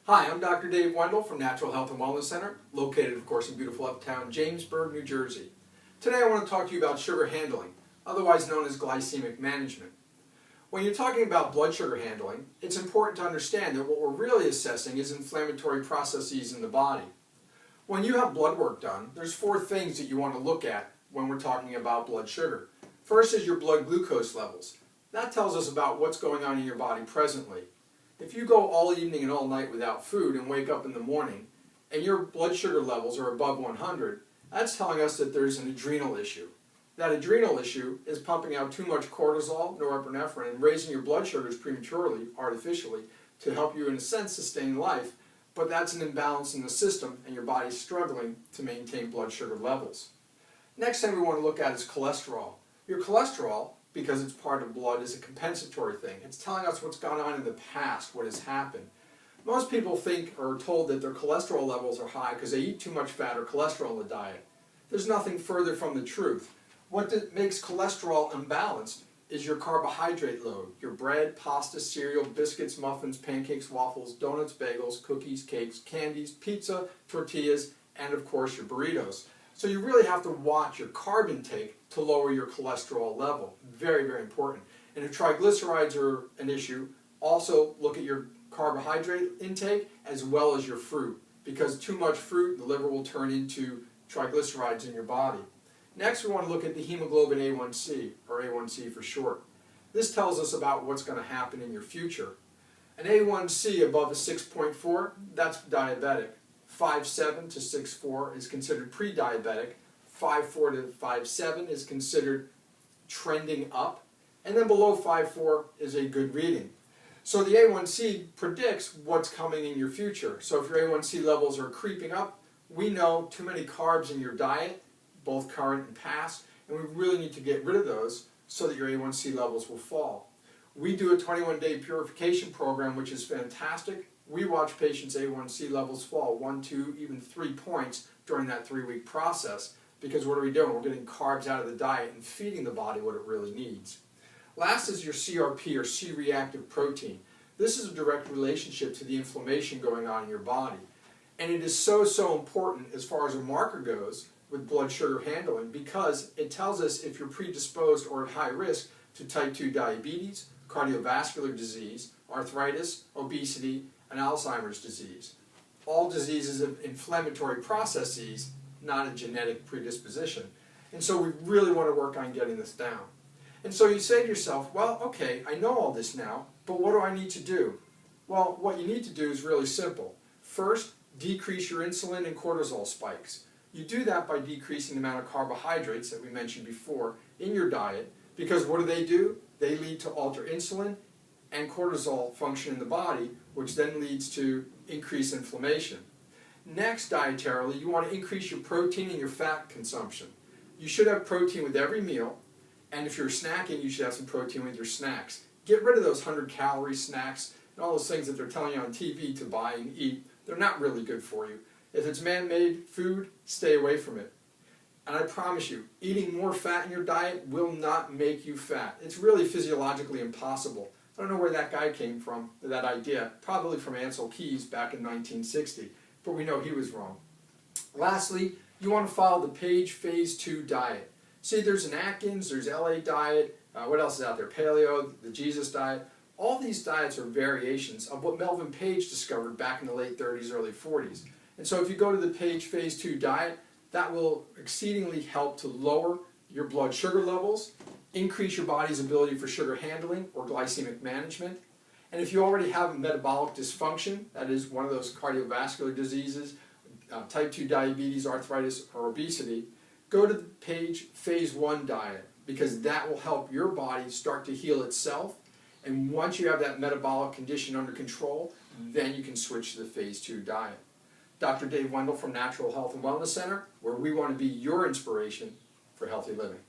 Hi, I'm Dr. Dave Wendell from Natural Health and Wellness Center, located, of course, in beautiful uptown Jamesburg, New Jersey. Today I want to talk to you about sugar handling, otherwise known as glycemic management. When you're talking about blood sugar handling, it's important to understand that what we're really assessing is inflammatory processes in the body. When you have blood work done, there's 4 things that you want to look at when we're talking about blood sugar. First is your blood glucose levels. That tells us about what's going on in your body presently. If you go all evening and all night without food and wake up in the morning and your blood sugar levels are above 100, that's telling us that there's an adrenal issue. That adrenal issue is pumping out too much cortisol, norepinephrine, and raising your blood sugars prematurely, artificially, to help you in a sense sustain life, but that's an imbalance in the system and your body's struggling to maintain blood sugar levels. Next thing we want to look at is cholesterol. Your cholesterol, because it's part of blood, is a compensatory thing. It's telling us what's gone on in the past, what has happened. Most people think or are told that their cholesterol levels are high because they eat too much fat or cholesterol in the diet. There's nothing further from the truth. What makes cholesterol imbalanced is your carbohydrate load. Your bread, pasta, cereal, biscuits, muffins, pancakes, waffles, donuts, bagels, cookies, cakes, candies, pizza, tortillas, and of course your burritos. So you really have to watch your carb intake to lower your cholesterol level. Very, very important. And if triglycerides are an issue, also look at your carbohydrate intake as well as your fruit. Because too much fruit, the liver will turn into triglycerides in your body. Next, we want to look at the hemoglobin A1C, or A1C for short. This tells us about what's going to happen in your future. An A1C above a 6.4, that's diabetic. 5.7 to 6.4 is considered pre-diabetic. 5.4 to 5.7 is considered trending up. And then below 5.4 is a good reading. So the A1C predicts what's coming in your future. So if your A1C levels are creeping up, we know too many carbs in your diet, both current and past, and we really need to get rid of those so that your A1C levels will fall. We do a 21-day purification program, which is fantastic. We watch patients' A1C levels fall 1, 2, even 3 points during that 3-week process, because what are we doing? We're getting carbs out of the diet and feeding the body what it really needs. Last is your CRP, or C-reactive protein. This is a direct relationship to the inflammation going on in your body. And it is so important as far as a marker goes with blood sugar handling, because it tells us if you're predisposed or at high risk to type 2 diabetes, cardiovascular disease, arthritis, obesity, and Alzheimer's disease. All diseases of inflammatory processes, not a genetic predisposition. And so we really want to work on getting this down. And so you say to yourself, well, okay, I know all this now, but what do I need to do? Well, what you need to do is really simple. First, decrease your insulin and cortisol spikes. You do that by decreasing the amount of carbohydrates that we mentioned before in your diet, because what do? They lead to altered insulin and cortisol function in the body, which then leads to increased inflammation. Next, dietarily, you want to increase your protein and your fat consumption. You should have protein with every meal, and if you're snacking, you should have some protein with your snacks. Get rid of those 100-calorie snacks and all those things that they're telling you on TV to buy and eat. They're not really good for you. If it's man-made food, stay away from it. And I promise you, eating more fat in your diet will not make you fat. It's really physiologically impossible. I don't know where that guy came from, that idea, probably from Ancel Keys back in 1960, but we know he was wrong. Lastly, you want to follow the Page Phase 2 diet. See, there's an Atkins, there's LA diet, what else is out there? Paleo, the Jesus diet. All these diets are variations of what Melvin Page discovered back in the late 30s, early 40s. And so if you go to the Page Phase 2 diet, that will exceedingly help to lower your blood sugar levels, increase your body's ability for sugar handling or glycemic management. And if you already have metabolic dysfunction, that is one of those cardiovascular diseases, type 2 diabetes, arthritis, or obesity, go to the Page Phase 1 diet, because that will help your body start to heal itself. And once you have that metabolic condition under control, then you can switch to the Phase 2 diet. Dr. Dave Wendell from Natural Health and Wellness Center, where we want to be your inspiration for healthy living.